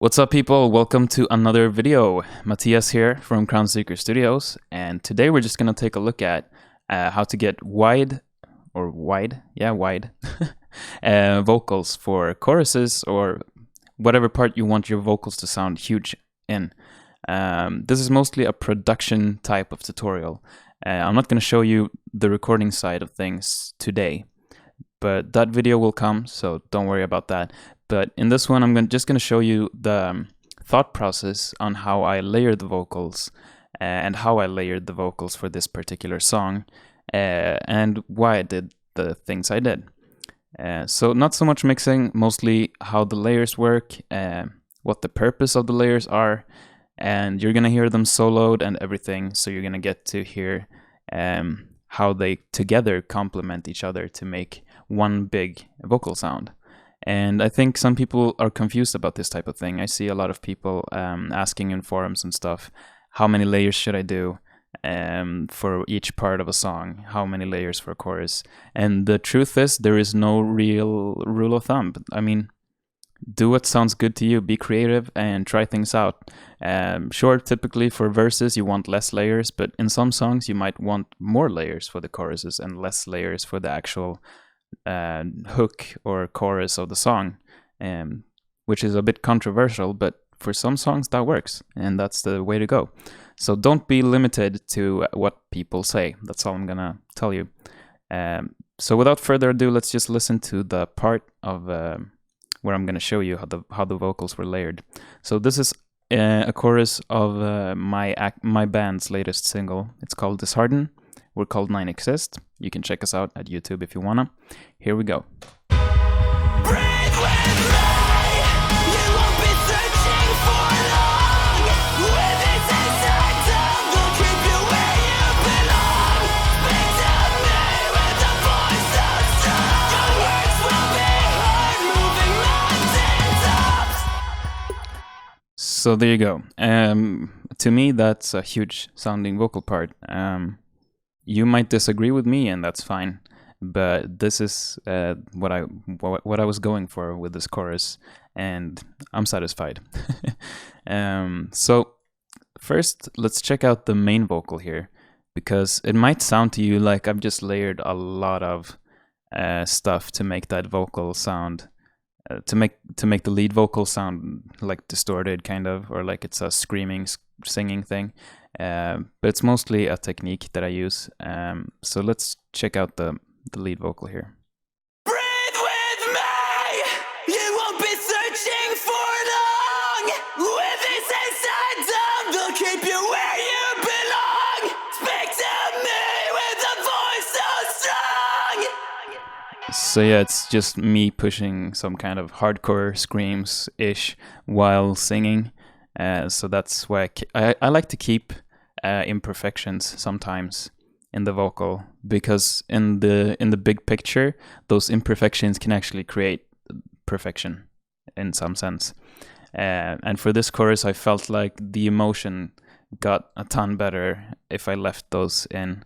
What's up, people? Welcome to another video. Mathias here from Crown Seeker Studios, and today we're just gonna take a look at how to get wide vocals for choruses or whatever part you want your vocals to sound huge in. This is mostly a production type of tutorial. I'm not gonna show you the recording side of things today, but that video will come, so don't worry about that. But in this one, I'm just going to show you the thought process on how I layer the vocals and how I layered the vocals for this particular song and why I did the things I did. So not so much mixing, mostly how the layers work, what the purpose of the layers are, and you're going to hear them soloed and everything, so you're going to get to hear how they together complement each other to make one big vocal sound. And I think some people are confused about this type of thing. I see a lot of people asking in forums and stuff, how many layers should I do for each part of a song? How many layers for a chorus? And the truth is, there is no real rule of thumb. I mean, do what sounds good to you, be creative and try things out. Sure, typically for verses you want less layers, but in some songs you might want more layers for the choruses and less layers for the actual hook or chorus of the song, which is a bit controversial, but for some songs that works, and that's the way to go. So don't be limited to what people say. That's all I'm gonna tell you. So without further ado, let's just listen to the part of where I'm gonna show you how the vocals were layered. So this is a chorus of my band's latest single. It's called Dishearten. We're called 9exist. You can check us out at YouTube if you wanna. Here we go. Breathe with me. You won't be searching for long. With this inside tongue, they'll keep you where you belong. Speak to me with a voice so strong. Your words will be heard, moving mountain tops. So there you go. To me, that's a huge sounding vocal part. You might disagree with me, and that's fine. But this is what I was going for with this chorus, and I'm satisfied. So first, let's check out the main vocal here, because it might sound to you like I've just layered a lot of stuff to make that vocal sound, to make the lead vocal sound like distorted, kind of, or like it's a screaming, singing thing. But it's mostly a technique that I use. So let's check out the lead vocal here. Breathe with me. You won't be searching for long. With this inside tongue, they'll keep you where you belong. Speak to me with a voice so strong. So yeah, it's just me pushing some kind of hardcore screams-ish while singing. So that's why I like to keep imperfections sometimes in the vocal, because in the big picture, those imperfections can actually create perfection in some sense. And for this chorus, I felt like the emotion got a ton better if I left those in.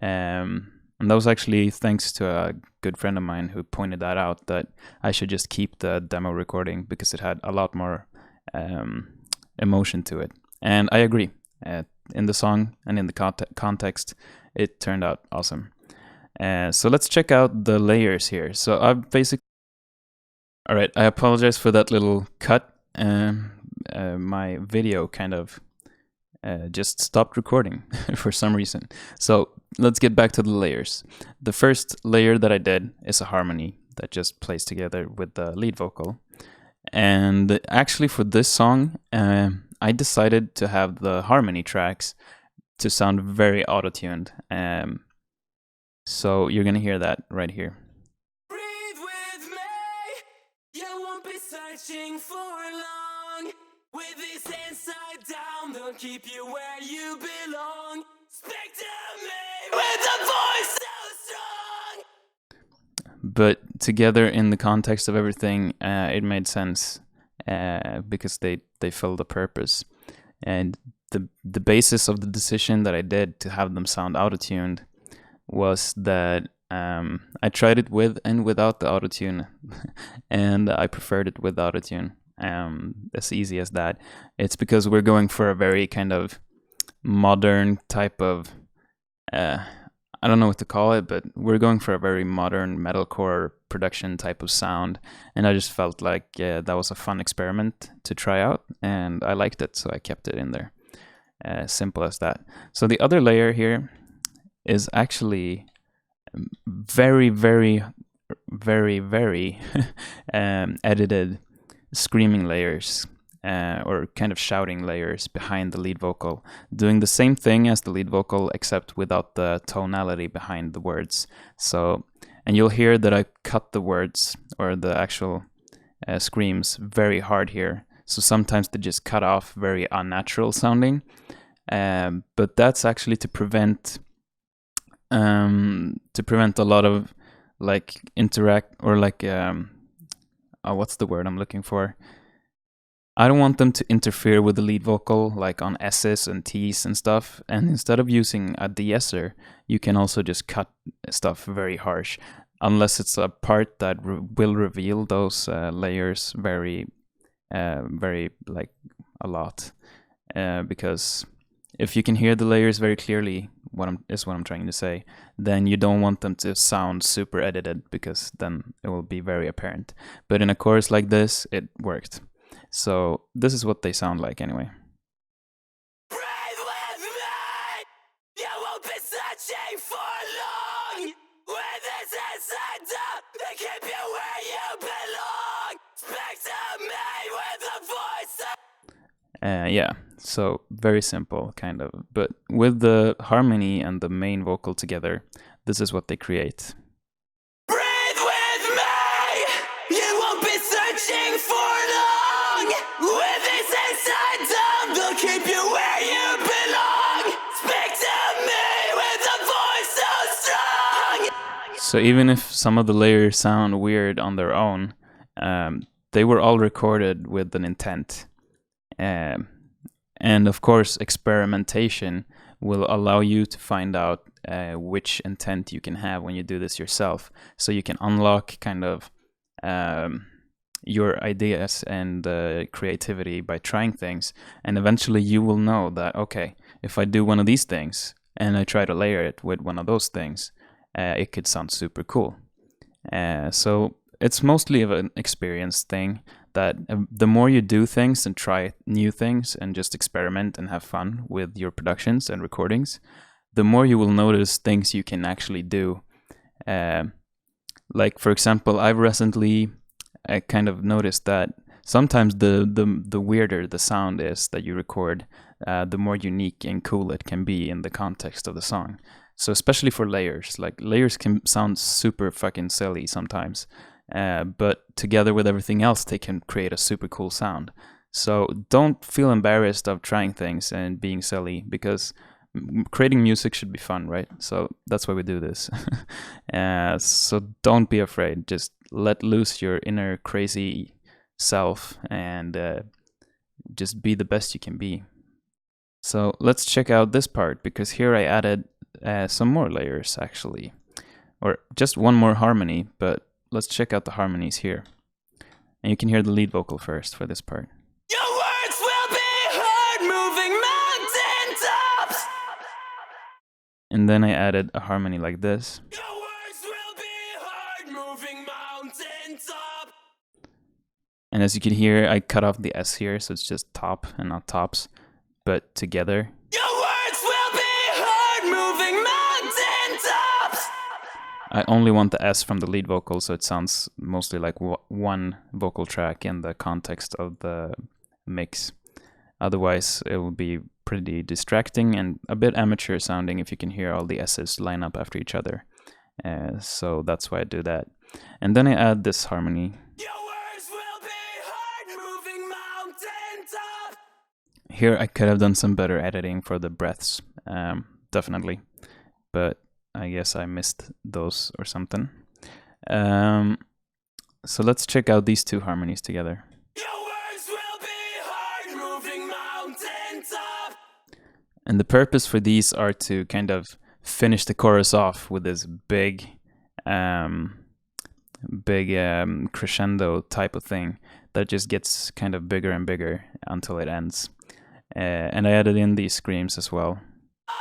And that was actually thanks to a good friend of mine who pointed that out, that I should just keep the demo recording because it had a lot more emotion to it. And I agree. In the song and in the context, it turned out awesome. So let's check out the layers here. So I've basically... Alright, I apologize for that little cut. My video kind of just stopped recording for some reason. So let's get back to the layers. The first layer that I did is a harmony that just plays together with the lead vocal. And actually for this song, I decided to have the harmony tracks to sound very auto-tuned. So you're gonna hear that right here. Breathe with me. You won't be searching for long. With this inside down, they'll keep you where you belong. Speak to me with a voice so strong. But together in the context of everything, it made sense because they filled a purpose. And the basis of the decision that I did to have them sound auto-tuned was that I tried it with and without the auto-tune, and I preferred it with auto-tune. as easy as that. It's because we're going for a very kind of modern type of I don't know what to call it, but we're going for a very modern metalcore production type of sound, and I just felt like that was a fun experiment to try out, and I liked it, so I kept it in there. Simple as that. So the other layer here is actually very, very, very, very edited screaming layers. Or kind of shouting layers behind the lead vocal, doing the same thing as the lead vocal except without the tonality behind the words. So, and you'll hear that I cut the words or the actual screams very hard here. So sometimes they just cut off, very unnatural sounding. But that's actually to prevent a lot of like interact or like what's the word I'm looking for? I don't want them to interfere with the lead vocal, like on S's and T's and stuff. And instead of using a de-esser, you can also just cut stuff very harsh, unless it's a part that will reveal those layers very, very like a lot. Because if you can hear the layers very clearly, what I'm trying to say, then you don't want them to sound super edited, because then it will be very apparent. But in a chorus like this, it worked. So this is what they sound like anyway. Breathe with me. You won't be searching for long. With this incentive to keep you where you belong. Speak to me with a voice. Yeah, so very simple, kind of. But with the harmony and the main vocal together, this is what they create. Breathe with me. You won't be searching for long. With this incentive, they'll keep you where you belong. Speak to me with a voice so strong. So even if some of the layers sound weird on their own, they were all recorded with an intent. And of course, experimentation will allow you to find out which intent you can have when you do this yourself. So you can unlock kind of your ideas and creativity by trying things. And eventually you will know that, okay, if I do one of these things and I try to layer it with one of those things, it could sound super cool. So it's mostly of an experience thing, that the more you do things and try new things and just experiment and have fun with your productions and recordings, the more you will notice things you can actually do. Like, for example, I've recently kind of noticed that sometimes the weirder the sound is that you record, the more unique and cool it can be in the context of the song. So especially for layers, like layers can sound super fucking silly sometimes. But together with everything else, they can create a super cool sound. So don't feel embarrassed of trying things and being silly, because creating music should be fun, right? So that's why we do this. So don't be afraid. Just let loose your inner crazy self and just be the best you can be. So let's check out this part, because here I added some more layers actually, or just one more harmony, but let's check out the harmonies here. And you can hear the lead vocal first for this part. Your words will be heard moving mountaintops. And then I added a harmony like this. Your words will be heard moving mountaintops. And as you can hear, I cut off the S here, so it's just top and not tops, but together. Your words will be heard moving mountaintops. I only want the S from the lead vocal, so it sounds mostly like one vocal track in the context of the mix. Otherwise, it will be pretty distracting and a bit amateur sounding if you can hear all the S's line up after each other. So that's why I do that. And then I add this harmony. Your words will be heard moving mountaintops. Here I could have done some better editing for the breaths, definitely. But I guess I missed those or something. So let's check out these two harmonies together. Your words will be heard moving mountaintops. And the purpose for these are to kind of finish the chorus off with this big crescendo type of thing that just gets kind of bigger and bigger until it ends. And I added in these screams as well.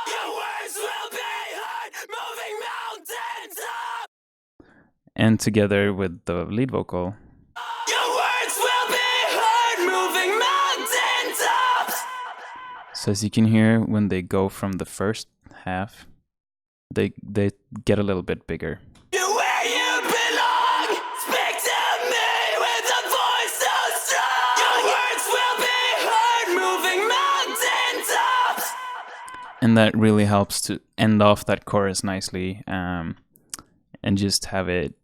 Your words will be heard moving mountains up. And together with the lead vocal. Your words will be heard moving mountains up. So as you can hear, when they go from the first half, they get a little bit bigger. You're where you belong. Speak to me with a voice so strong. Your words will be heard moving mountains up. And that really helps to end off that chorus nicely, and just have it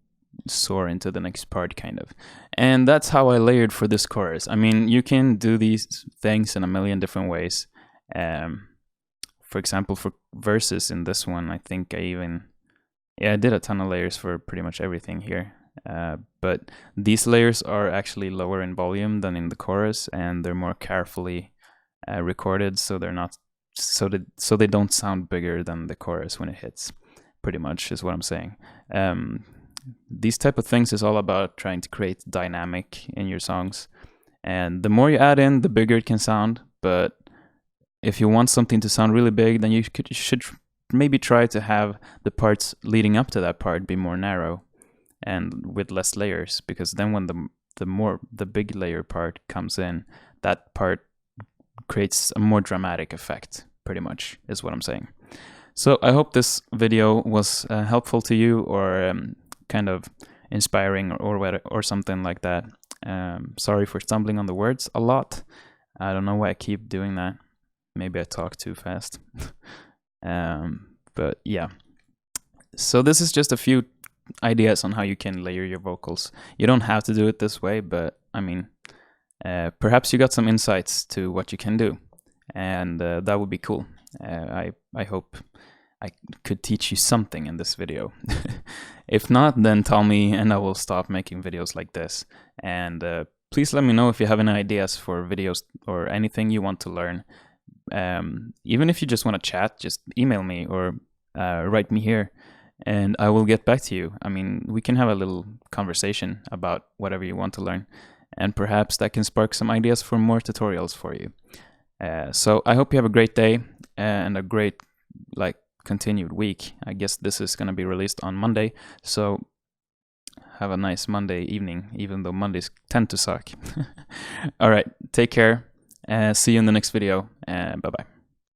soar into the next part, kind of. And that's how I layered for this chorus. I mean, you can do these things in a million different ways. For example, for verses in this one, I think I did a ton of layers for pretty much everything here. But these layers are actually lower in volume than in the chorus, and they're more carefully recorded, so they're not so they don't sound bigger than the chorus when it hits. Pretty much is what I'm saying. These type of things is all about trying to create dynamic in your songs, and the more you add in, the bigger it can sound. But if you want something to sound really big, then you should maybe try to have the parts leading up to that part be more narrow and with less layers, because then when the big layer part comes in, that part creates a more dramatic effect, pretty much is what I'm saying. So I hope this video was helpful to you, or kind of inspiring, or something like that. Sorry for stumbling on the words a lot. I don't know why I keep doing that. Maybe I talk too fast. But yeah. So this is just a few ideas on how you can layer your vocals. You don't have to do it this way, but I mean, perhaps you got some insights to what you can do, and that would be cool. I hope I could teach you something in this video. If not, then tell me and I will stop making videos like this. And please let me know if you have any ideas for videos or anything you want to learn. Even if you just want to chat, just email me or write me here, and I will get back to you. I mean, we can have a little conversation about whatever you want to learn, and perhaps that can spark some ideas for more tutorials for you. So I hope you have a great day and a great continued week. I guess this is going to be released on Monday, so have a nice Monday evening, even though Mondays tend to suck. All right, take care. See you in the next video, and bye-bye.